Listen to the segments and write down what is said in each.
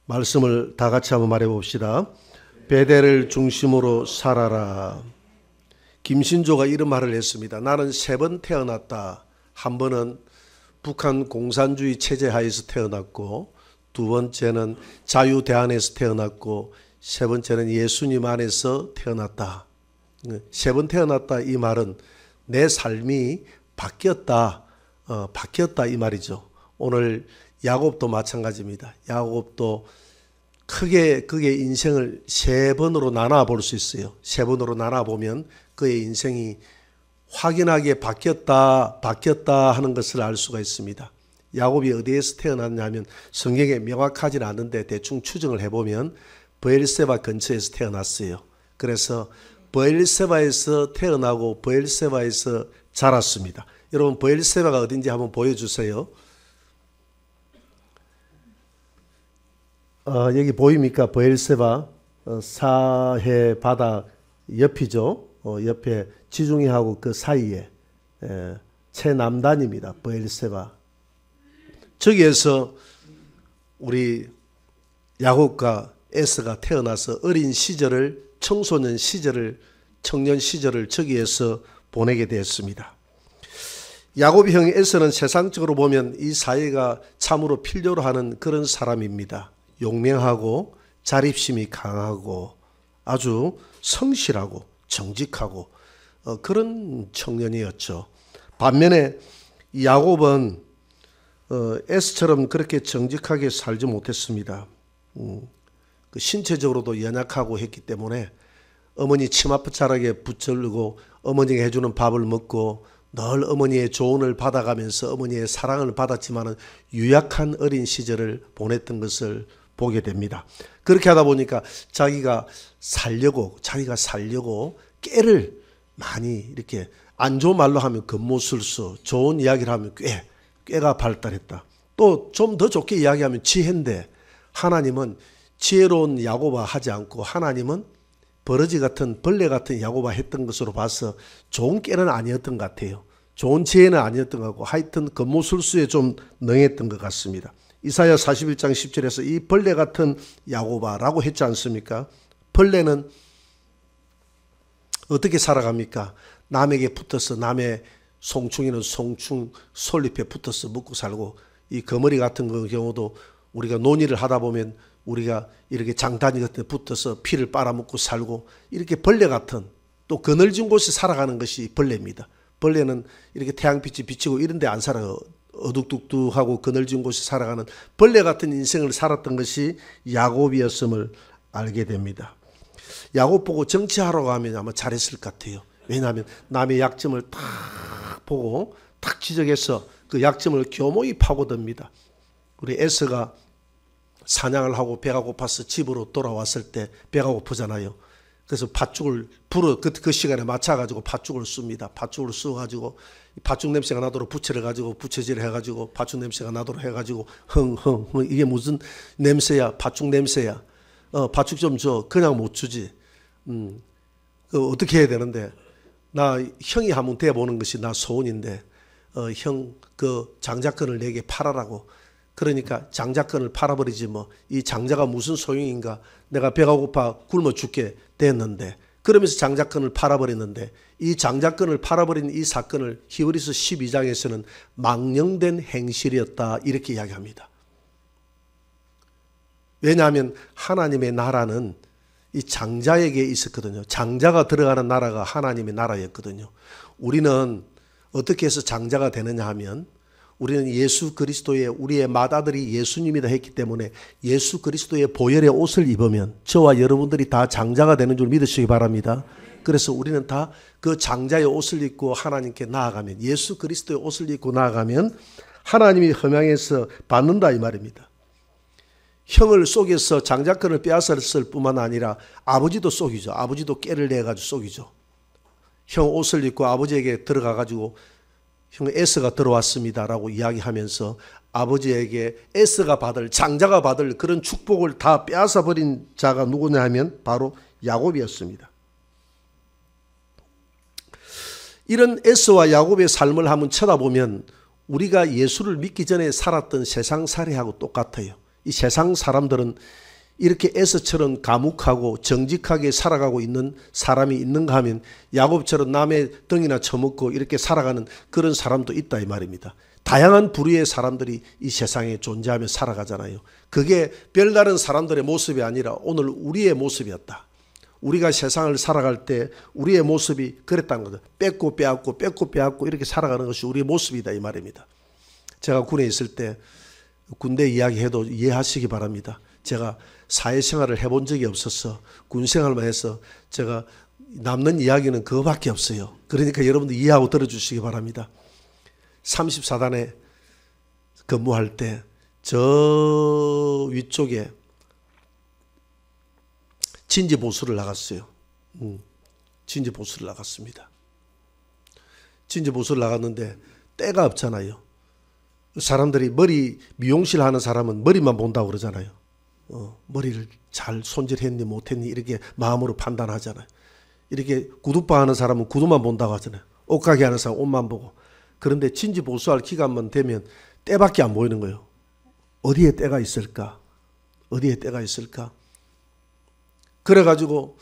말씀을 다 같이 한번 말해 봅시다. 베델을 중심으로 살아라. 김신조가 이런 말을 했습니다. 나는 3번 태어났다. 한 번은 북한 공산주의 체제 하에서 태어났고, 두 번째는 자유대안에서 태어났고, 세 번째는 예수님 안에서 태어났다. 3번 태어났다 이 말은 내 삶이 바뀌었다, 바뀌었다 이 말이죠. 오늘 야곱도 마찬가지입니다. 야곱도 크게 그의 인생을 3번으로 나눠 볼 수 있어요. 3번으로 나눠 보면 그의 인생이 확연하게 바뀌었다 하는 것을 알 수가 있습니다. 야곱이 어디에서 태어났냐면 성경에 명확하지는 않은데 대충 추정을 해보면 브엘세바 근처에서 태어났어요. 그래서 브엘세바에서 태어나고 브엘세바에서 자랐습니다. 여러분 브엘세바가 어딘지 한번 보여주세요. 여기 보입니까? 브엘세바 사해 바다 옆이죠. 옆에 지중해하고 그 사이에 최남단입니다. 브엘세바. 저기에서 우리 야곱과 에서가 태어나서 어린 시절을, 청소년 시절을, 청년 시절을 저기에서 보내게 되었습니다. 야곱의 형 에서는 세상적으로 보면 이 사회가 참으로 필요로 하는 그런 사람입니다. 용맹하고 자립심이 강하고 아주 성실하고 정직하고 그런 청년이었죠. 반면에 야곱은 에스처럼 그렇게 정직하게 살지 못했습니다. 그 신체적으로도 연약하고 했기 때문에 어머니 치맛자락에 붙들고 어머니가 해주는 밥을 먹고 늘 어머니의 조언을 받아가면서 어머니의 사랑을 받았지만 유약한 어린 시절을 보냈던 것을 보게 됩니다. 그렇게 하다 보니까 자기가 살려고 꾀를 많이 이렇게 안 좋은 말로 하면 겉모술수, 좋은 이야기를 하면 꾀가 발달했다. 또 좀 더 좋게 이야기하면 지혜인데 하나님은 지혜로운 야곱아 하지 않고 하나님은 버러지 같은 벌레 같은 야곱아 했던 것으로 봐서 좋은 꾀는 아니었던 것 같아요. 좋은 지혜는 아니었던 것 같고 하여튼 겉모술수에 좀 능했던 것 같습니다. 이사야 41장 10절에서 이 벌레 같은 야곱아라고 했지 않습니까? 벌레는 어떻게 살아갑니까? 남에게 붙어서 남의 송충이는 송충 솔잎에 붙어서 먹고 살고 이 거머리 같은 경우도 우리가 논의를 하다 보면 우리가 이렇게 장단이 같은 데 붙어서 피를 빨아먹고 살고 이렇게 벌레 같은 또 그늘진 곳에 살아가는 것이 벌레입니다. 벌레는 이렇게 태양빛이 비치고 이런 데 안 살아요. 어둑둑둑하고 그늘진 곳에 살아가는 벌레 같은 인생을 살았던 것이 야곱이었음을 알게 됩니다. 야곱 보고 정치하러 가면 아마 잘했을 것 같아요. 왜냐하면 남의 약점을 탁 보고 탁 지적해서 그 약점을 교묘히 파고듭니다. 우리 에서가 사냥을 하고 배가 고파서 집으로 돌아왔을 때 배가 고프잖아요. 그래서 팥죽을 그 시간에 맞춰가지고 팥죽을 씁니다. 팥죽을 써가지고 팥죽 냄새가 나도록 부채를 가지고 부채질을 해가지고 팥죽 냄새가 나도록 해가지고 흥 이게 무슨 냄새야? 팥죽 냄새야. 팥죽 좀 줘. 그냥 못 주지. 어떻게 해야 되는데 나 형이 한번 대보는 것이 나 소원인데 형 그 장자권을 내게 팔아라고. 그러니까 장자권을 팔아버리지 뭐 이 장자가 무슨 소용인가. 내가 배가 고파 굶어 죽게 됐는데 그러면서 장자권을 팔아버렸는데 이 장자권을 팔아버린 이 사건을 히브리서 12장에서는 망령된 행실이었다 이렇게 이야기합니다. 왜냐하면 하나님의 나라는 이 장자에게 있었거든요. 장자가 들어가는 나라가 하나님의 나라였거든요. 우리는 어떻게 해서 장자가 되느냐 하면 우리는 예수 그리스도의 우리의 맏아들이 예수님이다 했기 때문에 예수 그리스도의 보혈의 옷을 입으면 저와 여러분들이 다 장자가 되는 줄 믿으시기 바랍니다. 그래서 우리는 다 그 장자의 옷을 입고 하나님께 나아가면 예수 그리스도의 옷을 입고 나아가면 하나님이 흠양해서 받는다 이 말입니다. 형을 속여서 장자권을 빼앗았을 뿐만 아니라 아버지도 속이죠. 아버지도 깨를 내가지고 속이죠. 형 옷을 입고 아버지에게 들어가가지고 형 에서가 들어왔습니다라고 이야기하면서 아버지에게 에서가 받을 장자가 받을 그런 축복을 다 빼앗아버린 자가 누구냐 하면 바로 야곱이었습니다. 이런 에서와 야곱의 삶을 한번 쳐다보면 우리가 예수를 믿기 전에 살았던 세상 살이하고 똑같아요. 이 세상 사람들은 이렇게 에서처럼 감옥하고 정직하게 살아가고 있는 사람이 있는가 하면 야곱처럼 남의 등이나 처먹고 이렇게 살아가는 그런 사람도 있다 이 말입니다. 다양한 부류의 사람들이 이 세상에 존재하며 살아가잖아요. 그게 별다른 사람들의 모습이 아니라 오늘 우리의 모습이었다. 우리가 세상을 살아갈 때 우리의 모습이 그랬다는 거죠. 뺏고 빼앗고 뺏고 빼앗고 이렇게 살아가는 것이 우리의 모습이다 이 말입니다. 제가 군에 있을 때 군대 이야기해도 이해하시기 바랍니다. 제가 사회생활을 해본 적이 없어서 군생활만 해서 제가 남는 이야기는 그거밖에 없어요. 그러니까 여러분들 이해하고 들어주시기 바랍니다. 34단에 근무할 때 저 위쪽에 진지보수를 나갔어요. 진지보수를 나갔습니다. 진지보수를 나갔는데 때가 없잖아요. 사람들이 머리 미용실 하는 사람은 머리만 본다고 그러잖아요. 머리를 잘 손질했니 못했니 이렇게 마음으로 판단하잖아요. 이렇게 구두바 하는 사람은 구두만 본다고 하잖아요. 옷가게 하는 사람은 옷만 보고. 그런데 진지보수할 기간만 되면 때밖에 안 보이는 거예요. 어디에 때가 있을까? 어디에 때가 있을까? 그래가지고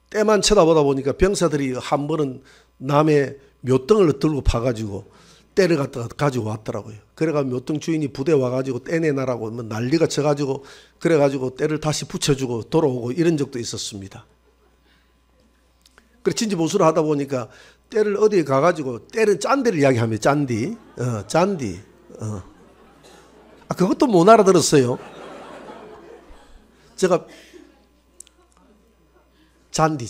때만 쳐다보다 보니까 병사들이 한 번은 남의 묘등을 들고 파가지고 때를 갖다가 가지고 왔더라고요. 그래가지고 묘등 주인이 부대 와가지고 때 내놔라고 뭐 난리가 쳐가지고 그래가지고 때를 다시 붙여주고 돌아오고 이런 적도 있었습니다. 그래 진지보수를 하다 보니까 때를 어디에 가가지고 때는 짠디를 이야기하면 짠디, 짠디, 그것도 못 알아들었어요. 제가 잔디.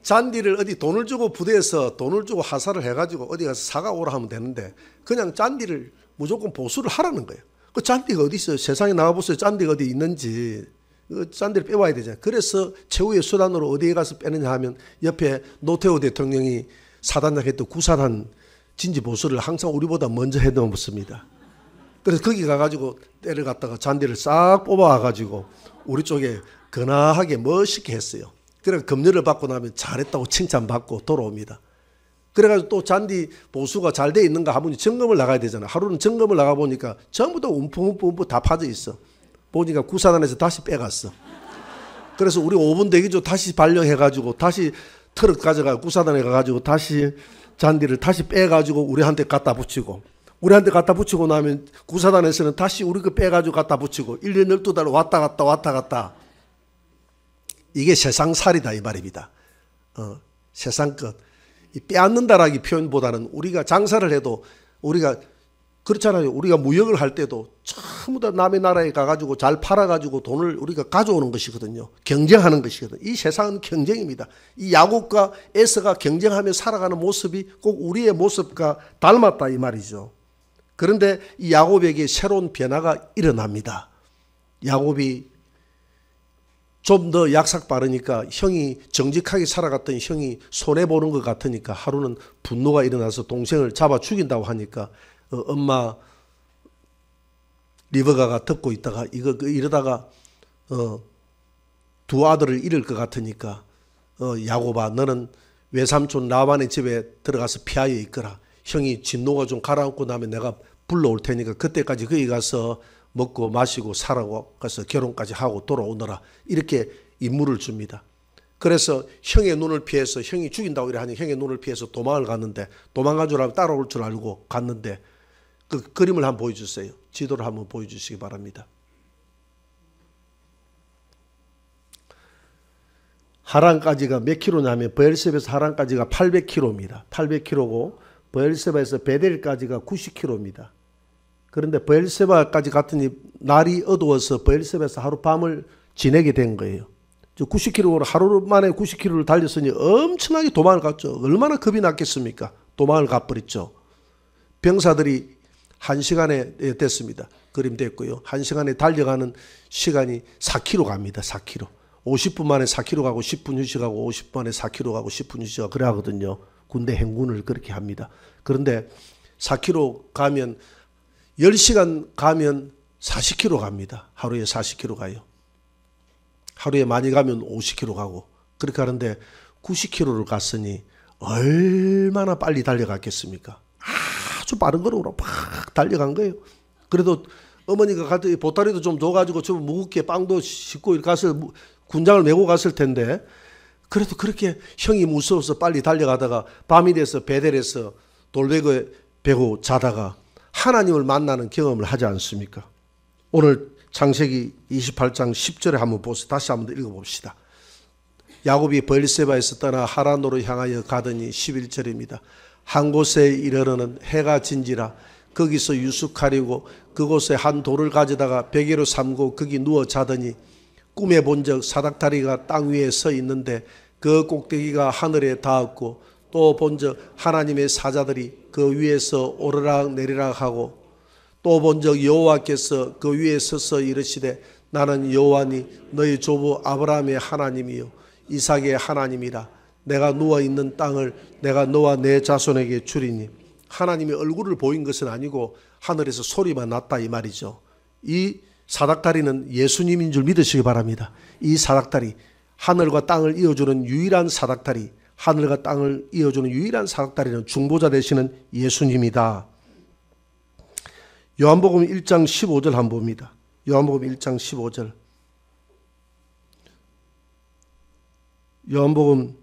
잔디를 어디 돈을 주고 부대에서 돈을 주고 하사를 해가지고 어디 가서 사가 오라 하면 되는데 그냥 잔디를 무조건 보수를 하라는 거예요. 그 잔디가 어디 있어요? 세상에 나와보세요. 잔디가 어디 있는지. 그 잔디를 빼와야 되잖아요. 그래서 최후의 수단으로 어디에 가서 빼느냐 하면 옆에 노태우 대통령이 사단장 했던 구사단 진지보수를 항상 우리보다 먼저 해놓습니다. 그래서 거기 가가지고 때를 갖다가 잔디를 싹 뽑아와가지고 우리 쪽에 근하하게 멋있게 했어요. 그래서 금년을 받고 나면 잘했다고 칭찬받고 돌아옵니다. 그래가지고 또 잔디 보수가 잘 돼 있는가 하면 점검을 나가야 되잖아요. 하루는 점검을 나가보니까 전부 다 움푹움푹 다 파져 있어. 보니까 구사단에서 다시 빼갔어. 그래서 우리 5분 대기조 다시 발령해가지고 다시 트럭 가져가 구사단에 가가지고 다시 잔디를 다시 빼가지고 우리한테 갖다 붙이고 우리한테 갖다 붙이고 나면 구사단에서는 다시 우리 거 빼가지고 갖다 붙이고 1년 12달 왔다 갔다 이게 세상살이다 이 말입니다. 세상 것. 빼앗는다라기 표현보다는 우리가 장사를 해도 우리가 그렇잖아요. 우리가 무역을 할 때도 전부 다 남의 나라에 가가지고 잘 팔아가지고 돈을 우리가 가져오는 것이거든요. 경쟁하는 것이거든요. 이 세상은 경쟁입니다. 이 야곱과 에서가 경쟁하며 살아가는 모습이 꼭 우리의 모습과 닮았다 이 말이죠. 그런데 이 야곱에게 새로운 변화가 일어납니다. 야곱이 좀 더 약삭 빠르니까 형이 정직하게 살아갔던 형이 손해보는 것 같으니까 하루는 분노가 일어나서 동생을 잡아 죽인다고 하니까 엄마 리버가가 듣고 있다가 이러다가 두 아들을 잃을 것 같으니까 야곱아 너는 외삼촌 라반의 집에 들어가서 피하여 있거라. 형이 진노가 좀 가라앉고 나면 내가 불러올 테니까 그때까지 거기 가서 먹고 마시고 살아고 가서 결혼까지 하고 돌아오너라. 이렇게 임무를 줍니다. 그래서 형의 눈을 피해서 형이 죽인다고 이래 하니 형의 눈을 피해서 도망을 갔는데 도망간 줄 알고 따라올 줄 알고 갔는데 그 그림을 한번 보여주세요. 지도를 한번 보여주시기 바랍니다. 하란까지가 몇 킬로냐면 베엘세바에서 하란까지가 800킬로입니다. 800킬로고 베엘세바에서 베델까지가 90킬로입니다. 그런데 베엘세바까지 갔더니 날이 어두워서 베엘세바에서 하룻밤을 지내게 된 거예요. 90km로 하루 만에 90km를 달렸으니 엄청나게 도망을 갔죠. 얼마나 겁이 났겠습니까? 도망을 가버렸죠. 병사들이 1시간에 됐습니다. 그림 됐고요. 1시간에 달려가는 시간이 4km 갑니다. 4km. 50분 만에 4km 가고 10분 휴식하고 50분 만에 4km 가고 10분 휴식하고 그래 하거든요. 군대 행군을 그렇게 합니다. 그런데 4km 가면 10시간 가면 40km 갑니다. 하루에 40km 가요. 하루에 많이 가면 50km 가고 그렇게 하는데 90km를 갔으니 얼마나 빨리 달려갔겠습니까? 아주 빠른 걸음으로 팍 달려간 거예요. 그래도 어머니가 갔더니 보따리도 좀 줘가지고 좀 무겁게 빵도 싣고 군장을 메고 갔을 텐데, 그래도 그렇게 형이 무서워서 빨리 달려가다가 밤이 돼서 베델에서 돌베개에 베고 자다가 하나님을 만나는 경험을 하지 않습니까? 오늘 창세기 28장 10절에 한번 보세요. 다시 한번 읽어봅시다. 야곱이 브엘세바에서 떠나 하란으로 향하여 가더니 11절입니다. 한 곳에 이르러는 해가 진지라 거기서 유숙하려고 그곳에 한 돌을 가져다가 베개로 삼고 거기 누워 자더니 꿈에 본적 사닥다리가 땅 위에 서 있는데 그 꼭대기가 하늘에 닿았고 또 본적 하나님의 사자들이 그 위에서 오르락 내리락 하고 또 본적 여호와께서 그 위에 서서 이르시되 나는 여호와니 너희 조부 아브라함의 하나님이요 이삭의 하나님이라. 내가 누워 있는 땅을 내가 너와 내 자손에게 주리니. 하나님의 얼굴을 보인 것은 아니고 하늘에서 소리만 났다 이 말이죠. 이 사닥다리는 예수님인 줄 믿으시기 바랍니다. 이 사닥다리, 하늘과 땅을 이어주는 유일한 사닥다리, 하늘과 땅을 이어주는 유일한 사닥다리는 중보자 되시는 예수님이다. 요한복음 1장 15절 한번 봅니다. 요한복음 1장 15절. 요한복음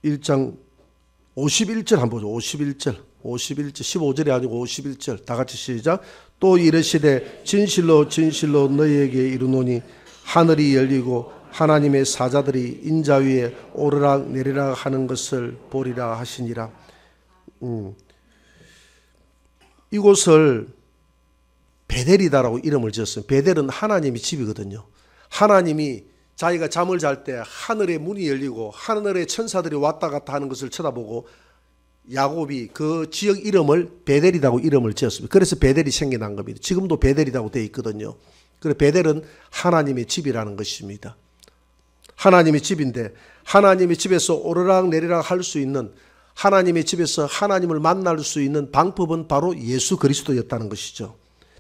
1장 51절 한번 보죠. 51절. 15절이 아니고 51절. 다 같이 시작. 또 이르시되 진실로 진실로 너희에게 이르노니 하늘이 열리고 하나님의 사자들이 인자 위에 오르락 내리락 하는 것을 보리라 하시니라. 이곳을 베델이다라고 이름을 지었어요. 베델은 하나님의 집이거든요. 하나님이 자기가 잠을 잘 때 하늘의 문이 열리고 하늘의 천사들이 왔다 갔다 하는 것을 쳐다보고 야곱이 그 지역 이름을 베델이라고 이름을 지었습니다. 그래서 베델이 생겨난 겁니다. 지금도 베델이라고 되어 있거든요. 그래서 베델은 하나님의 집이라는 것입니다. 하나님의 집인데 하나님의 집에서 오르락 내리락 할 수 있는, 하나님의 집에서 하나님을 만날 수 있는 방법은 바로 예수 그리스도였다는 것이죠.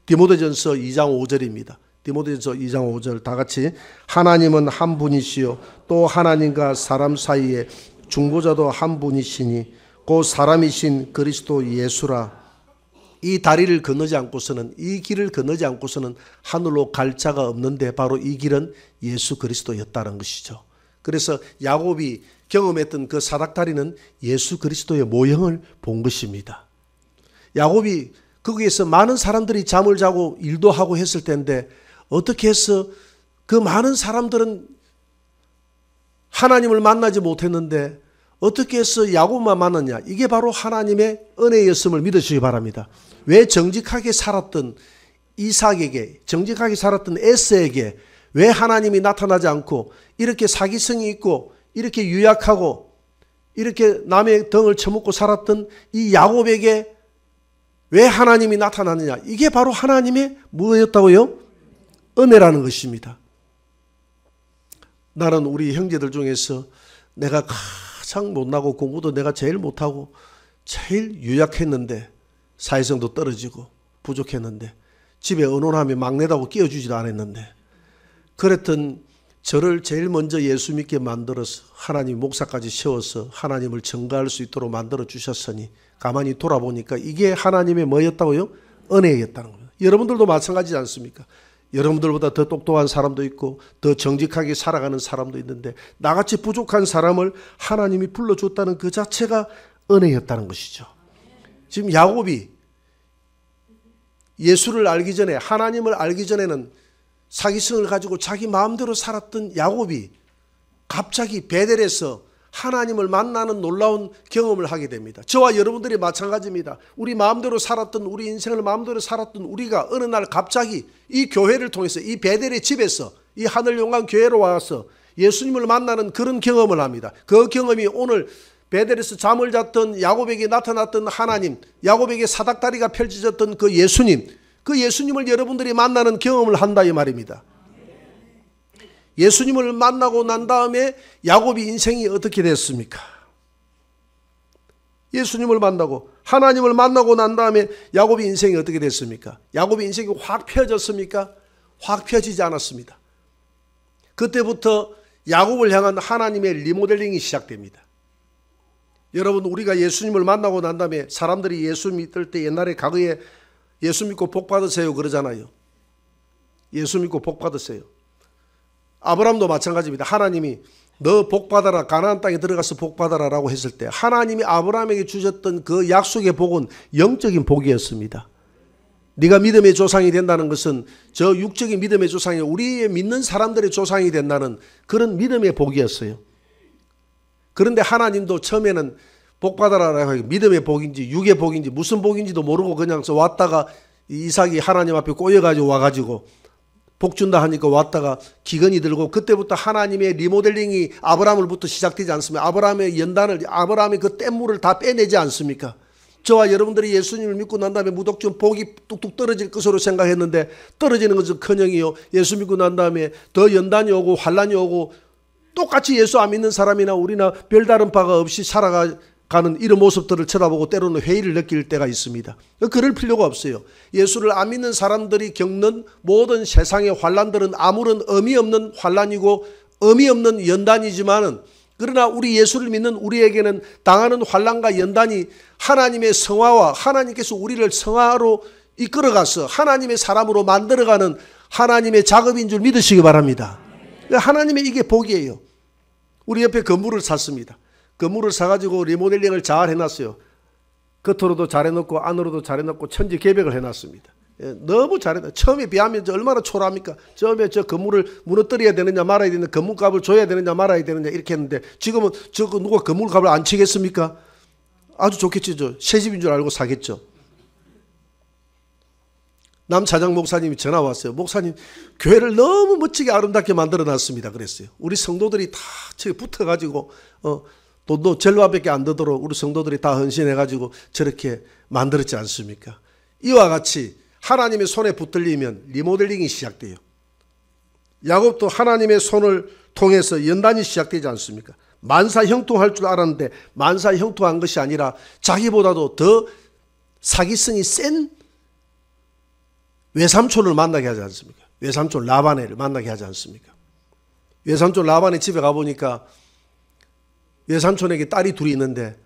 디모데전서 2장 5절입니다. 디모데전서 2장 5절 다 같이. 하나님은 한 분이시요 또 하나님과 사람 사이에 중보자도 한 분이시니 그 사람이신 그리스도 예수라. 이 다리를 건너지 않고서는, 이 길을 건너지 않고서는 하늘로 갈 자가 없는데 바로 이 길은 예수 그리스도였다는 것이죠. 그래서 야곱이 경험했던 그 사닥다리는 예수 그리스도의 모형을 본 것입니다. 야곱이 거기에서 많은 사람들이 잠을 자고 일도 하고 했을 텐데 어떻게 해서 그 많은 사람들은 하나님을 만나지 못했는데 어떻게 해서 야곱만 만났냐? 이게 바로 하나님의 은혜였음을 믿으시기 바랍니다. 왜 정직하게 살았던 이삭에게, 정직하게 살았던 에서에게 왜 하나님이 나타나지 않고 이렇게 사기성이 있고 이렇게 유약하고 이렇게 남의 덩을 쳐먹고 살았던 이 야곱에게 왜 하나님이 나타나느냐? 이게 바로 하나님의 뭐였다고요? 은혜라는 것입니다. 나는 우리 형제들 중에서 내가 가장 못나고 공부도 내가 제일 못하고 제일 유약했는데 사회성도 떨어지고 부족했는데 집에 의논하면 막내다고 끼워주지도 않았는데 그랬던 저를 제일 먼저 예수 믿게 만들어서 하나님 목사까지 세워서 하나님을 전가할 수 있도록 만들어 주셨으니 가만히 돌아보니까 이게 하나님의 뭐였다고요? 은혜였다는 거예요. 여러분들도 마찬가지지 않습니까? 여러분들보다 더 똑똑한 사람도 있고 더 정직하게 살아가는 사람도 있는데 나같이 부족한 사람을 하나님이 불러줬다는 그 자체가 은혜였다는 것이죠. 지금 야곱이 예수를 알기 전에, 하나님을 알기 전에는 사기성을 가지고 자기 마음대로 살았던 야곱이 갑자기 베델에서 하나님을 만나는 놀라운 경험을 하게 됩니다. 저와 여러분들이 마찬가지입니다. 우리 마음대로 살았던, 우리 인생을 마음대로 살았던 우리가 어느 날 갑자기 이 교회를 통해서, 이 베델의 집에서, 이 하늘용강 교회로 와서 예수님을 만나는 그런 경험을 합니다. 그 경험이 오늘 베델에서 잠을 잤던 야곱에게 나타났던 하나님, 야곱에게 사닥다리가 펼쳐졌던 그 예수님, 그 예수님을 여러분들이 만나는 경험을 한다 이 말입니다. 예수님을 만나고 난 다음에 야곱이 인생이 어떻게 됐습니까? 예수님을 만나고 하나님을 만나고 난 다음에 야곱이 인생이 어떻게 됐습니까? 야곱이 인생이 확 펴졌습니까? 확 펴지지 않았습니다. 그때부터 야곱을 향한 하나님의 리모델링이 시작됩니다. 여러분, 우리가 예수님을 만나고 난 다음에 사람들이 예수 믿을 때 옛날에 과거에 예수 믿고 복 받으세요 그러잖아요. 예수 믿고 복 받으세요. 아브라함도 마찬가지입니다. 하나님이 너 복 받아라, 가나안 땅에 들어가서 복 받아라 라고 했을 때 하나님이 아브라함에게 주셨던 그 약속의 복은 영적인 복이었습니다. 네가 믿음의 조상이 된다는 것은 저 육적인 믿음의 조상이 우리의 믿는 사람들의 조상이 된다는 그런 믿음의 복이었어요. 그런데 하나님도 처음에는 복 받아라라고 하고 믿음의 복인지 육의 복인지 무슨 복인지도 모르고 그냥 왔다가 이삭이 하나님 앞에 꼬여가지고 와가지고 복 준다 하니까 왔다가 기근이 들고 그때부터 하나님의 리모델링이 아브라함으로부터 시작되지 않습니까? 아브라함의 연단을 아브라함의 그 뗏물을 다 빼내지 않습니까? 저와 여러분들이 예수님을 믿고 난 다음에 무독점 복이 뚝뚝 떨어질 것으로 생각했는데 떨어지는 것은 커녕이요. 예수 믿고 난 다음에 더 연단이 오고 환란이 오고 똑같이 예수 안 믿는 사람이나 우리나 별다른 바가 없이 살아가는 이런 모습들을 쳐다보고 때로는 회의를 느낄 때가 있습니다. 그럴 필요가 없어요. 예수를 안 믿는 사람들이 겪는 모든 세상의 환란들은 아무런 의미 없는 환란이고 의미 없는 연단이지만은 그러나 우리 예수를 믿는 우리에게는 당하는 환란과 연단이 하나님의 성화와 하나님께서 우리를 성화로 이끌어가서 하나님의 사람으로 만들어가는 하나님의 작업인 줄 믿으시기 바랍니다. 하나님의 이게 복이에요. 우리 옆에 건물을 샀습니다. 건물을 사가지고 리모델링을 잘 해놨어요. 겉으로도 잘 해놓고 안으로도 잘 해놓고 천지개벽을 해놨습니다. 너무 잘했다. 처음에 비하면 얼마나 초라합니까? 처음에 저 건물을 무너뜨려야 되느냐 말아야 되느냐 건물값을 줘야 되느냐 말아야 되느냐 이렇게 했는데 지금은 저거 누가 건물값을 안 치겠습니까? 아주 좋겠죠. 새 집인 줄 알고 사겠죠. 남차장 목사님이 전화 왔어요. 목사님 교회를 너무 멋지게 아름답게 만들어놨습니다. 그랬어요. 우리 성도들이 다 저기 붙어가지고 돈도 절반밖에 안 되도록 우리 성도들이 다 헌신해가지고 저렇게 만들었지 않습니까? 이와 같이 하나님의 손에 붙들리면 리모델링이 시작돼요. 야곱도 하나님의 손을 통해서 연단이 시작되지 않습니까? 만사 형통할 줄 알았는데 만사 형통한 것이 아니라 자기보다도 더 사기성이 센 외삼촌을 만나게 하지 않습니까? 외삼촌 라반을 만나게 하지 않습니까? 외삼촌 라반의 집에 가보니까 외삼촌에게 딸이 둘이 있는데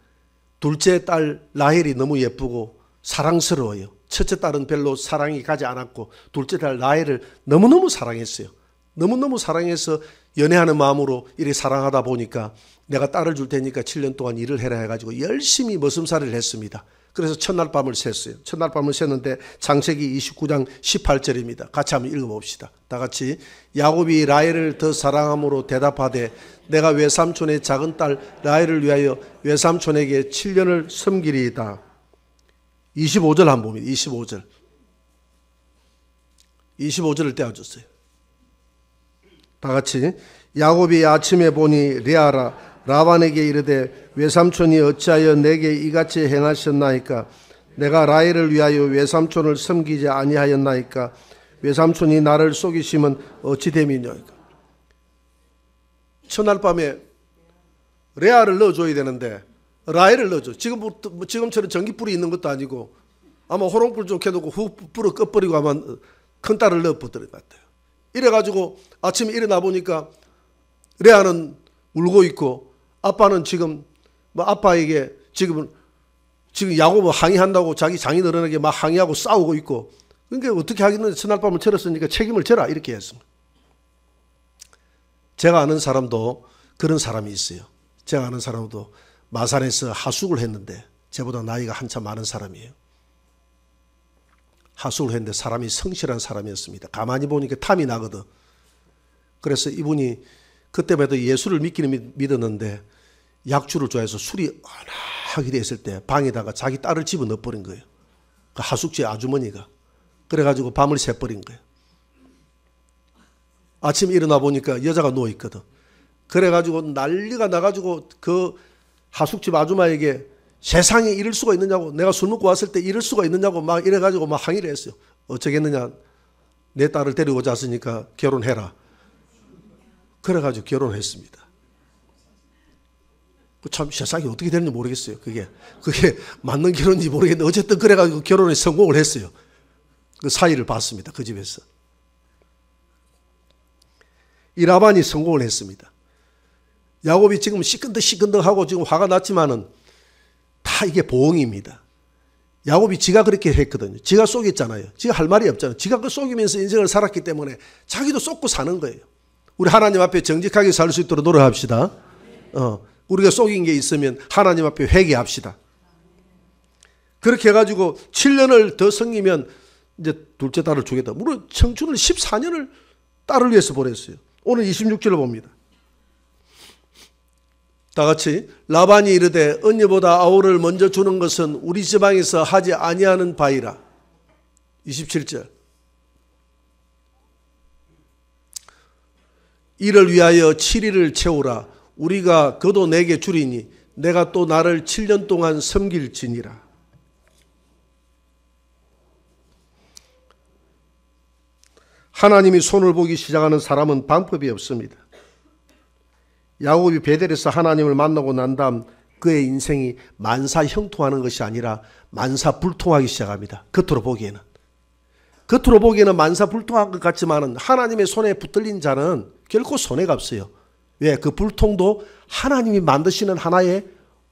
둘째 딸 라헬이 너무 예쁘고 사랑스러워요. 첫째 딸은 별로 사랑이 가지 않았고 둘째 딸 라헬을 너무너무 사랑했어요. 너무너무 사랑해서 연애하는 마음으로 이렇게 사랑하다 보니까 내가 딸을 줄 테니까 7년 동안 일을 해라 해가지고 열심히 머슴살이를 했습니다. 그래서 첫날 밤을 샜어요. 첫날 밤을 샜는데 창세기 29장 18절입니다. 같이 한번 읽어봅시다. 다 같이 야곱이 라헬을 더 사랑함으로 대답하되 내가 외삼촌의 작은 딸 라헬을 위하여 외삼촌에게 7년을 섬기리이다. 25절 한번 봅니다. 25절을 떼어줬어요. 다 같이 야곱이 아침에 보니 레아라 라반에게 이르되 외삼촌이 어찌하여 내게 이같이 행하셨나이까? 내가 라헬을 위하여 외삼촌을 섬기지 아니하였나이까? 외삼촌이 나를 속이시면 어찌 됨이냐이까? 첫날 밤에 레아를 넣어줘야 되는데 라헬을 넣어줘. 지금처럼 전기불이 있는 것도 아니고 아마 호롱불 좀 켜놓고 훅 불을 꺼버리고 아마 큰 딸을 넣어버릴 것 같아요. 이래가지고 아침에 일어나 보니까 레아는 울고 있고 아빠는 지금 뭐 아빠에게 지금 야곱을 항의한다고 자기 장인어른에게 막 항의하고 싸우고 있고 그러니까 어떻게 하겠는데 첫날 밤을 철었으니까 책임을 져라 이렇게 했습니다. 제가 아는 사람도 그런 사람이 있어요. 제가 아는 사람도 마산에서 하숙을 했는데 저보다 나이가 한참 많은 사람이에요. 하숙을 했는데 사람이 성실한 사람이었습니다. 가만히 보니까 탐이 나거든. 그래서 이분이 그때마다 예수를 믿기는 믿었는데 약주를 좋아해서 술이 워낙하게 됐을 때 방에다가 자기 딸을 집어넣어 버린 거예요. 그 하숙지 아주머니가. 그래가지고 밤을 새버린 거예요. 아침에 일어나 보니까 여자가 누워있거든. 그래가지고 난리가 나가지고 그 하숙집 아줌마에게 세상에 이럴 수가 있느냐고 내가 술 먹고 왔을 때 이럴 수가 있느냐고 막 이래가지고 막 항의를 했어요. 어쩌겠느냐 내 딸을 데리고 잤으니까 결혼해라. 그래가지고 결혼했습니다. 참 세상이 어떻게 되는지 모르겠어요. 그게 맞는 결혼인지 모르겠는데 어쨌든 그래가지고 결혼에 성공을 했어요. 그 사이를 봤습니다. 그 집에서. 이 라반이 성공을 했습니다. 야곱이 지금 시큰둥하고 지금 화가 났지만은 다 이게 보응입니다. 야곱이 지가 그렇게 했거든요. 지가 속였잖아요. 지가 할 말이 없잖아요. 지가 그 속이면서 인생을 살았기 때문에 자기도 속고 사는 거예요. 우리 하나님 앞에 정직하게 살 수 있도록 노력합시다. 우리가 속인 게 있으면 하나님 앞에 회개합시다. 그렇게 해가지고 7년을 더 성기면 이제 둘째 딸을 주겠다. 물론 청춘을 14년을 딸을 위해서 보냈어요. 오늘 26절을 봅니다. 다 같이 라반이 이르되 언니보다 아우를 먼저 주는 것은 우리 지방에서 하지 아니하는 바이라. 27절. 이를 위하여 7일을 채우라. 우리가 그도 내게 주리니 내가 또 나를 7년 동안 섬길지니라. 하나님이 손을 보기 시작하는 사람은 방법이 없습니다. 야곱이 베델에서 하나님을 만나고 난 다음 그의 인생이 만사형통하는 것이 아니라 만사불통하기 시작합니다. 겉으로 보기에는 만사불통한 것 같지만 하나님의 손에 붙들린 자는 결코 손해가 없어요. 왜? 그 불통도 하나님이 만드시는 하나의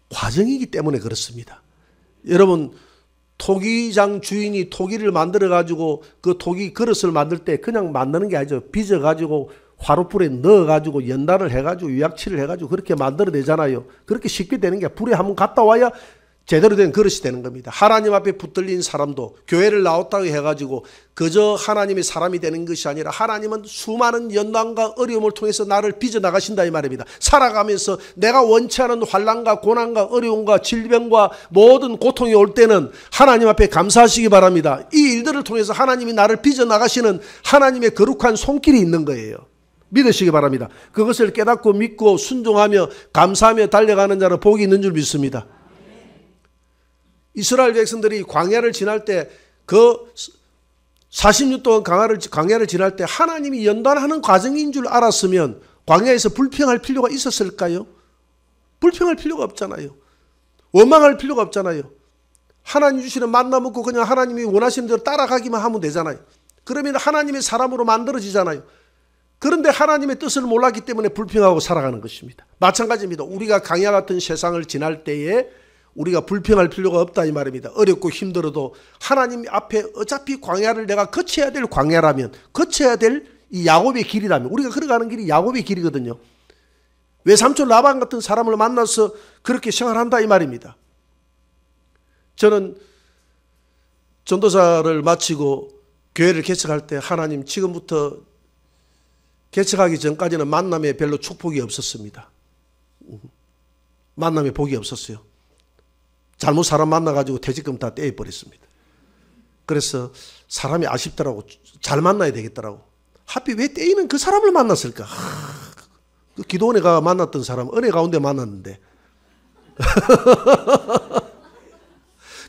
과정이기 때문에 그렇습니다. 여러분, 토기장 주인이 토기를 만들어 가지고 그 토기 그릇을 만들 때 그냥 만드는 게 아니죠. 빚어 가지고 화롯불에 넣어 가지고 연단을 해 가지고 유약칠을 해 가지고 그렇게 만들어 내잖아요. 그렇게 쉽게 되는 게 불에 한번 갔다 와야 제대로 된 그릇이 되는 겁니다. 하나님 앞에 붙들린 사람도 교회를 나왔다고 해가지고 그저 하나님의 사람이 되는 것이 아니라 하나님은 수많은 연단과 어려움을 통해서 나를 빚어나가신다 이 말입니다. 살아가면서 내가 원치 않은 환난과 고난과 어려움과 질병과 모든 고통이 올 때는 하나님 앞에 감사하시기 바랍니다. 이 일들을 통해서 하나님이 나를 빚어나가시는 하나님의 거룩한 손길이 있는 거예요. 믿으시기 바랍니다. 그것을 깨닫고 믿고 순종하며 감사하며 달려가는 자는 복이 있는 줄 믿습니다. 이스라엘 백성들이 광야를 지날 때 그 40년 동안 광야를 지날 때 하나님이 연단하는 과정인 줄 알았으면 광야에서 불평할 필요가 있었을까요? 불평할 필요가 없잖아요. 원망할 필요가 없잖아요. 하나님 주시는 만나 먹고 그냥 하나님이 원하시는 대로 따라가기만 하면 되잖아요. 그러면 하나님의 사람으로 만들어지잖아요. 그런데 하나님의 뜻을 몰랐기 때문에 불평하고 살아가는 것입니다. 마찬가지입니다. 우리가 광야 같은 세상을 지날 때에 우리가 불평할 필요가 없다 이 말입니다. 어렵고 힘들어도 하나님 앞에 어차피 광야를 내가 거쳐야 될 광야라면, 거쳐야 될 이 야곱의 길이라면, 우리가 걸어가는 길이 야곱의 길이거든요. 외삼촌 라반 같은 사람을 만나서 그렇게 생활한다 이 말입니다. 저는 전도사를 마치고 교회를 개척할 때 하나님 지금부터 개척하기 전까지는 만남에 별로 축복이 없었습니다. 만남에 복이 없었어요. 잘못 사람 만나가지고 퇴직금 다 떼어버렸습니다. 그래서 사람이 아쉽더라고. 잘 만나야 되겠더라고. 하필 왜 떼이는 그 사람을 만났을까? 그 기도원에 가 만났던 사람 은혜 가운데 만났는데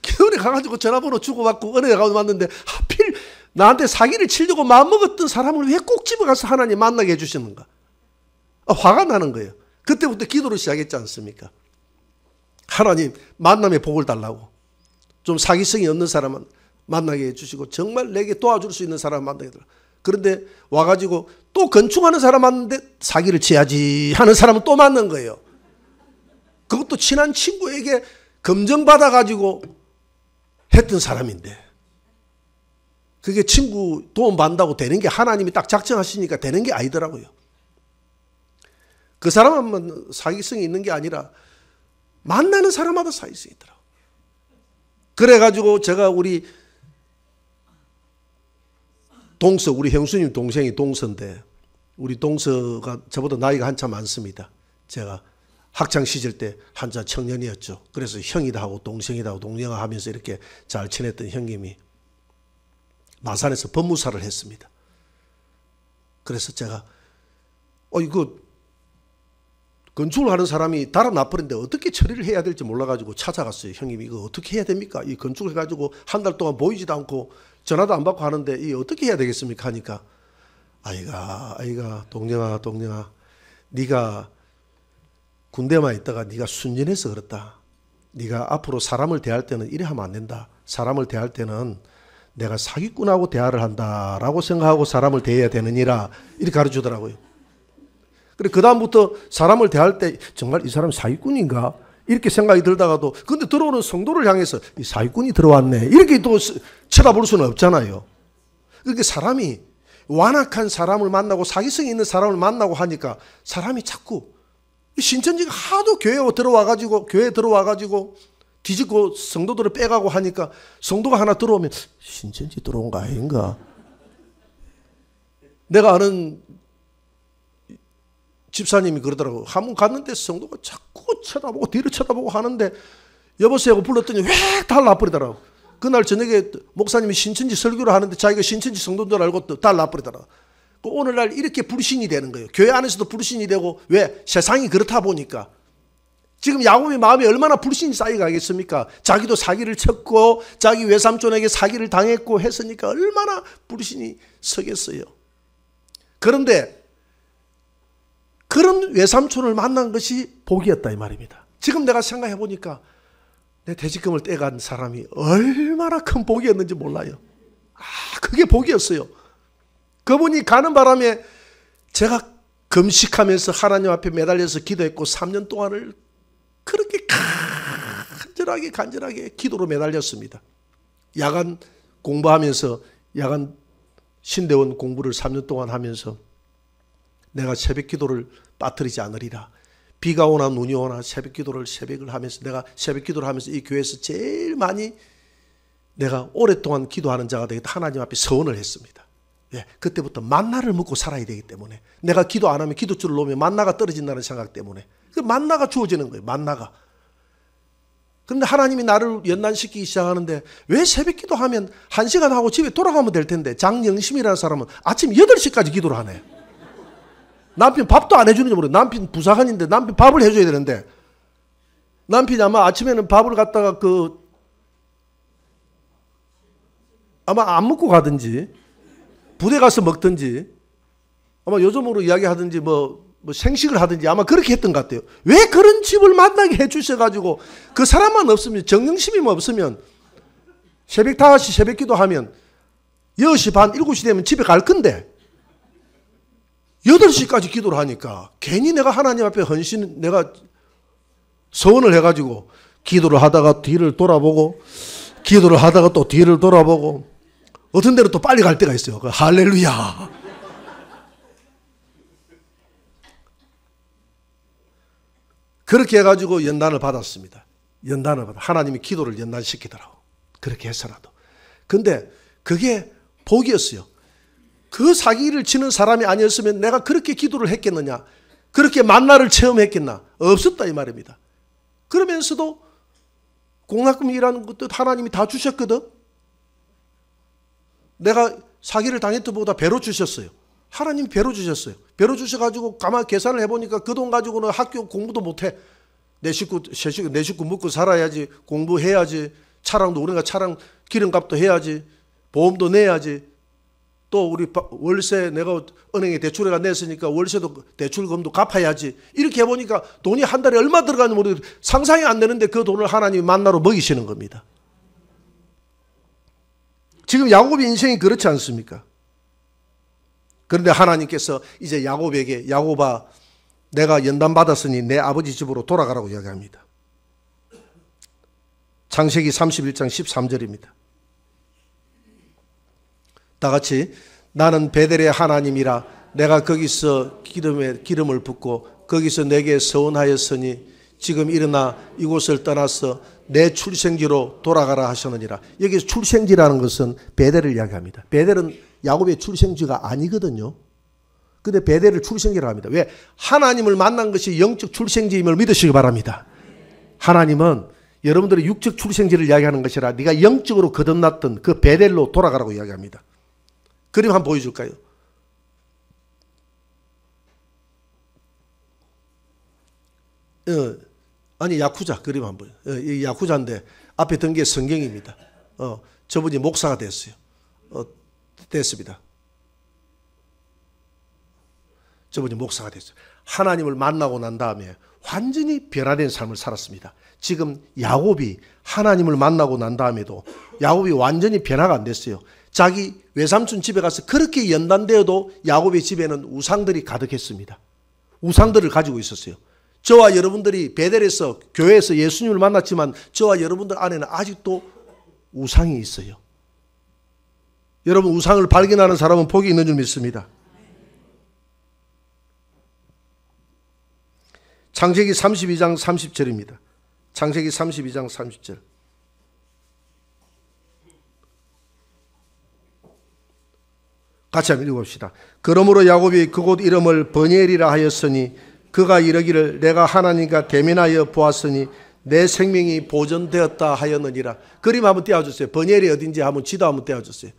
기도원에 가가지고 전화번호 주고받고 은혜 가운데 만났는데 하필 나한테 사기를 치려고 마음먹었던 사람을 왜 꼭 집어가서 하나님 만나게 해주시는가? 화가 나는 거예요. 그때부터 기도를 시작했지 않습니까? 하나님 만남의 복을 달라고. 좀 사기성이 없는 사람은 만나게 해주시고 정말 내게 도와줄 수 있는 사람 만나게 해달라고. 그런데 와가지고 또 건축하는 사람 만났는데 사기를 치야지 하는 사람은 또 만난 거예요. 그것도 친한 친구에게 검증받아가지고 했던 사람인데 그게 친구 도움 받는다고 되는 게 하나님이 딱 작정하시니까 되는 게 아니더라고요. 그 사람은 사기성이 있는 게 아니라 만나는 사람마다 사이성이 있더라고요. 그래가지고 제가 우리 동서, 우리 형수님 동생이 동서인데 우리 동서가 저보다 나이가 한참 많습니다. 제가 학창시절 때 한참 청년이었죠. 그래서 형이다 하고 동생이다 하고 동영아 하면서 이렇게 잘 지냈던 형님이 마산에서 법무사를 했습니다. 그래서 제가 이거 건축을 하는 사람이 달아나버렸는데 어떻게 처리를 해야 될지 몰라가지고 찾아갔어요. 형님이 이거 어떻게 해야 됩니까? 이 건축을 해가지고 한 달 동안 보이지도 않고 전화도 안 받고 하는데 이 어떻게 해야 되겠습니까? 하니까 아이가 동영아 네가 군대만 있다가 네가 순진해서 그렇다. 네가 앞으로 사람을 대할 때는 이래 하면 안 된다. 사람을 대할 때는 내가 사기꾼하고 대화를 한다라고 생각하고 사람을 대해야 되느니라 이렇게 가르쳐주더라고요. 그래 그 다음부터 사람을 대할 때 정말 이 사람 사기꾼인가? 이렇게 생각이 들다가도 근데 들어오는 성도를 향해서 이 사기꾼이 들어왔네 이렇게 또 쳐다볼 수는 없잖아요. 그러니까 사람이 완악한 사람을 만나고 사기성이 있는 사람을 만나고 하니까 사람이 자꾸 신천지가 하도 교회에 들어와가지고 뒤집고 성도들을 빼가고 하니까 성도가 하나 들어오면 신천지 들어온 거 아닌가. 내가 아는 집사님이 그러더라고. 한 번 갔는데 성도가 자꾸 쳐다보고 뒤를 쳐다보고 하는데 여보세요 하고 불렀더니 왜 달라버리더라고. 그날 저녁에 목사님이 신천지 설교를 하는데 자기가 신천지 성도인 줄 알고 또 달라버리더라고. 오늘날 이렇게 불신이 되는 거예요. 교회 안에서도 불신이 되고 왜? 세상이 그렇다 보니까. 지금 야곱의 마음에 얼마나 불신이 쌓여가겠습니까? 자기도 사기를 쳤고 자기 외삼촌에게 사기를 당했고 했으니까 얼마나 불신이 서겠어요. 그런데 그런 외삼촌을 만난 것이 복이었다 이 말입니다. 지금 내가 생각해 보니까 내 퇴직금을 떼간 사람이 얼마나 큰 복이었는지 몰라요. 그게 복이었어요. 그분이 가는 바람에 제가 금식하면서 하나님 앞에 매달려서 기도했고 3년 동안을 그렇게 간절하게 기도로 매달렸습니다. 야간 공부하면서 야간 신대원 공부를 3년 동안 하면서 내가 새벽 기도를 빠뜨리지 않으리라. 비가 오나 눈이 오나 새벽을 하면서 내가 새벽 기도를 하면서 이 교회에서 제일 많이 내가 오랫동안 기도하는 자가 되겠다. 하나님 앞에 서원을 했습니다. 예, 그때부터 만나를 먹고 살아야 되기 때문에 내가 기도 안 하면 기도줄을 놓으면 만나가 떨어진다는 생각 때문에 그 만나가 주어지는 거예요. 만나가. 그런데 하나님이 나를 연단시키기 시작하는데 왜 새벽 기도하면 1시간 하고 집에 돌아가면 될 텐데 장영심이라는 사람은 아침 8시까지 기도를 하네. 남편 밥도 안 해주는지 모르겠어요. 남편 부사관인데 남편 밥을 해줘야 되는데 남편이 아마 아침에는 밥을 갖다가 아마 안 먹고 가든지 부대 가서 먹든지 아마 요즘으로 이야기하든지 뭐 생식을 하든지 아마 그렇게 했던 것 같아요. 왜 그런 집을 만나게 해주셔가지고 그 사람만 없으면 정영심이만 없으면 새벽 5시 새벽 기도하면 6시 반 7시 되면 집에 갈 건데 8시까지 기도를 하니까 괜히 내가 하나님 앞에 내가 서원을 해가지고 기도를 하다가 뒤를 돌아보고 기도를 하다가 또 뒤를 돌아보고 어떤 데로 또 빨리 갈 때가 있어요. 할렐루야. 그렇게 해가지고 연단을 받았습니다. 하나님이 기도를 연단시키더라고. 그렇게 해서라도. 근데 그게 복이었어요. 그 사기를 치는 사람이 아니었으면 내가 그렇게 기도를 했겠느냐? 그렇게 만나를 체험했겠나? 없었다 이 말입니다. 그러면서도 공납금이라는 것도 하나님이 다 주셨거든. 내가 사기를 당했던 것보다 배로 주셨어요. 하나님이 배로 주셨어요. 배로 주셔가지고 가만 계산을 해보니까 그 돈 가지고는 학교 공부도 못해. 내 식구 먹고 살아야지. 공부해야지. 차량도 우리가 차량 기름값도 해야지. 보험도 내야지. 또 우리 월세 내가 은행에 대출해가 냈으니까 월세도 대출금도 갚아야지. 이렇게 해보니까 돈이 한 달에 얼마 들어가는지 모르겠어요. 상상이 안 되는데 그 돈을 하나님이 만나로 먹이시는 겁니다. 지금 야곱의 인생이 그렇지 않습니까? 그런데 하나님께서 이제 야곱에게 야곱아 내가 연단받았으니 내 아버지 집으로 돌아가라고 이야기합니다. 창세기 31장 13절입니다. 다 같이 나는 베델의 하나님이라 내가 거기서 기름을 붓고 거기서 내게 서원하였으니 지금 일어나 이곳을 떠나서 내 출생지로 돌아가라 하셨느니라. 여기서 출생지라는 것은 베델을 이야기합니다. 베델은 야곱의 출생지가 아니거든요. 근데 베델을 출생지라고 합니다. 왜? 하나님을 만난 것이 영적 출생지임을 믿으시기 바랍니다. 하나님은 여러분들의 육적 출생지를 이야기하는 것이라 네가 영적으로 거듭났던 그 베델로 돌아가라고 이야기합니다. 그림 한번 보여줄까요? 아니 야쿠자 그림 한번 보여. 이 야쿠자인데 앞에 든 게 성경입니다. 저분이 목사가 됐어요. 됐습니다. 저분이 목사가 됐어요. 하나님을 만나고 난 다음에 완전히 변화된 삶을 살았습니다. 지금 야곱이 하나님을 만나고 난 다음에도 야곱이 완전히 변화가 안 됐어요. 자기 외삼촌 집에 가서 그렇게 연단되어도 야곱의 집에는 우상들이 가득했습니다. 우상들을 가지고 있었어요. 저와 여러분들이 베델에서 교회에서 예수님을 만났지만 저와 여러분들 안에는 아직도 우상이 있어요. 여러분 우상을 발견하는 사람은 복이 있는 줄 믿습니다. 창세기 32장 30절입니다. 창세기 32장 30절. 같이 한번 읽어봅시다. 그러므로 야곱이 그곳 이름을 버니엘이라 하였으니 그가 이르기를 내가 하나님과 대면하여 보았으니 내 생명이 보존되었다 하였느니라. 그림 한번 띄워주세요. 버니엘이 어딘지 한번 지도 한번 띄워주세요.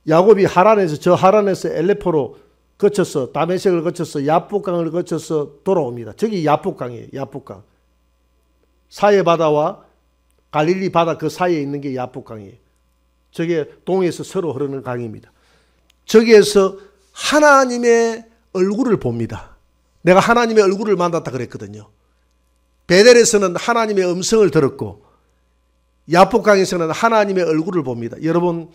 야곱이 하란에서 엘레포로 거쳐서 다메섹을 거쳐서 야복강을 거쳐서 돌아옵니다. 저기 야복강이에요. 야복강. 사해 바다와 갈릴리 바다 그 사이에 있는 게 야복강이에요. 저게 동에서 서로 흐르는 강입니다. 저기에서 하나님의 얼굴을 봅니다. 내가 하나님의 얼굴을 만났다 그랬거든요. 베델에서는 하나님의 음성을 들었고 야복강에서는 하나님의 얼굴을 봅니다. 여러분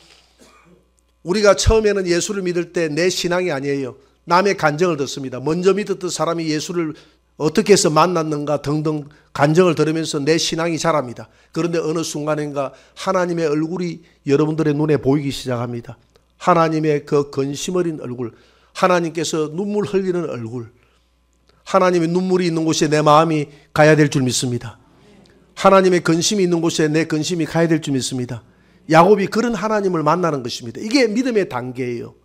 우리가 처음에는 예수를 믿을 때 내 신앙이 아니에요. 남의 간증을 듣습니다. 먼저 믿었던 사람이 예수를 어떻게 해서 만났는가 등등 간증을 들으면서 내 신앙이 자랍니다. 그런데 어느 순간인가 하나님의 얼굴이 여러분들의 눈에 보이기 시작합니다. 하나님의 그 근심 어린 얼굴, 하나님께서 눈물 흘리는 얼굴, 하나님의 눈물이 있는 곳에 내 마음이 가야 될 줄 믿습니다. 하나님의 근심이 있는 곳에 내 근심이 가야 될 줄 믿습니다. 야곱이 그런 하나님을 만나는 것입니다. 이게 믿음의 단계예요.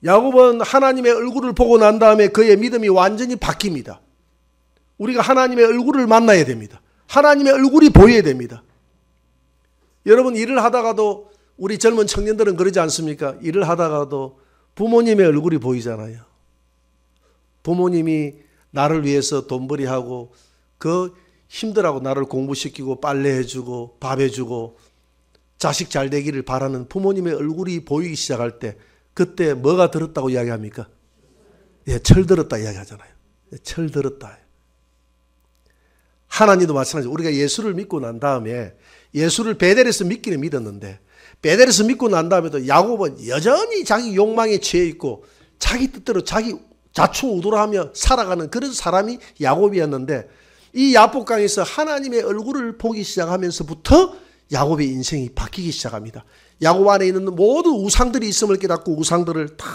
야곱은 하나님의 얼굴을 보고 난 다음에 그의 믿음이 완전히 바뀝니다. 우리가 하나님의 얼굴을 만나야 됩니다. 하나님의 얼굴이 보여야 됩니다. 여러분 일을 하다가도 우리 젊은 청년들은 그러지 않습니까? 일을 하다가도 부모님의 얼굴이 보이잖아요. 부모님이 나를 위해서 돈벌이하고 그 힘들하고 나를 공부시키고 빨래해주고 밥해주고 자식 잘 되기를 바라는 부모님의 얼굴이 보이기 시작할 때 그때 뭐가 들었다고 이야기합니까? 예, 철 들었다 이야기하잖아요. 철 들었다. 하나님도 마찬가지로 우리가 예수를 믿고 난 다음에 예수를 베델에서 믿기는 믿었는데 베델에서 믿고 난 다음에도 야곱은 여전히 자기 욕망에 취해 있고 자기 뜻대로 자기 자충우돌하며 살아가는 그런 사람이 야곱이었는데 이 야복강에서 하나님의 얼굴을 보기 시작하면서부터 야곱의 인생이 바뀌기 시작합니다. 야곱 안에 있는 모든 우상들이 있음을 깨닫고 우상들을 다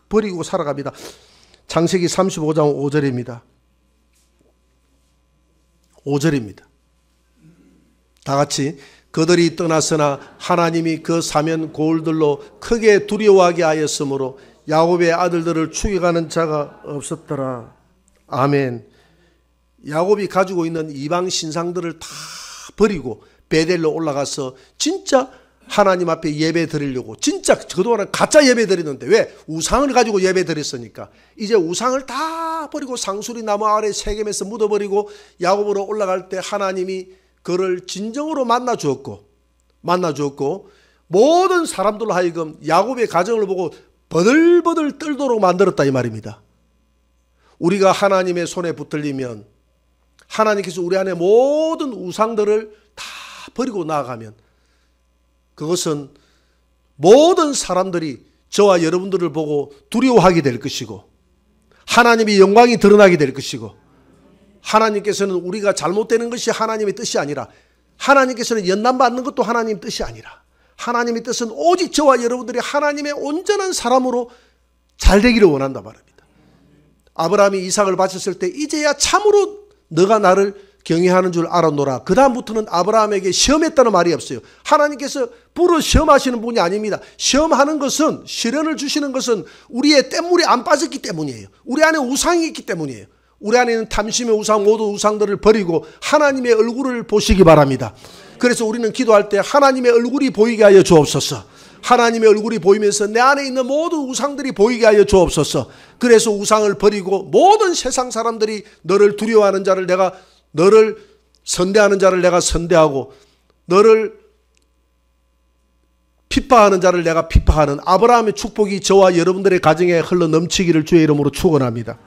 버리고 살아갑니다. 창세기 35장 5절입니다. 5절입니다. 다 같이 그들이 떠났으나 하나님이 그 사면 고울들로 크게 두려워하게 하였으므로 야곱의 아들들을 죽여가는 자가 없었더라. 아멘. 야곱이 가지고 있는 이방 신상들을 다 버리고 베델로 올라가서 진짜 하나님 앞에 예배 드리려고 진짜 그동안은 가짜 예배 드리는데 왜? 우상을 가지고 예배 드렸으니까 이제 우상을 다 버리고 상수리 나무 아래 세겜에서 묻어버리고 야곱으로 올라갈 때 하나님이 그를 진정으로 만나 주었고 모든 사람들로 하여금 야곱의 가정을 보고 버들버들 떨도록 만들었다 이 말입니다. 우리가 하나님의 손에 붙들리면 하나님께서 우리 안에 모든 우상들을 다 버리고 나아가면 그것은 모든 사람들이 저와 여러분들을 보고 두려워하게 될 것이고 하나님의 영광이 드러나게 될 것이고 하나님께서는 우리가 잘못되는 것이 하나님의 뜻이 아니라 하나님께서는 연단받는 것도 하나님의 뜻이 아니라 하나님의 뜻은 오직 저와 여러분들이 하나님의 온전한 사람으로 잘 되기를 원한다 말입니다. 아브라함이 이삭을 바쳤을 때 이제야 참으로 너가 나를 경외하는 줄 알았노라. 그 다음부터는 아브라함에게 시험했다는 말이 없어요. 하나님께서 불을 시험하시는 분이 아닙니다. 시험하는 것은 시련을 주시는 것은 우리의 뗏물이 안 빠졌기 때문이에요. 우리 안에 우상이 있기 때문이에요. 우리 안에 있는 탐심의 우상 모든 우상들을 버리고 하나님의 얼굴을 보시기 바랍니다. 그래서 우리는 기도할 때 하나님의 얼굴이 보이게 하여 주옵소서. 하나님의 얼굴이 보이면서 내 안에 있는 모든 우상들이 보이게 하여 주옵소서. 그래서 우상을 버리고 모든 세상 사람들이 너를 두려워하는 자를 내가 너를 선대하는 자를 내가 선대하고 너를 핍박하는 자를 내가 핍박하는 아브라함의 축복이 저와 여러분들의 가정에 흘러 넘치기를 주의 이름으로 축원합니다.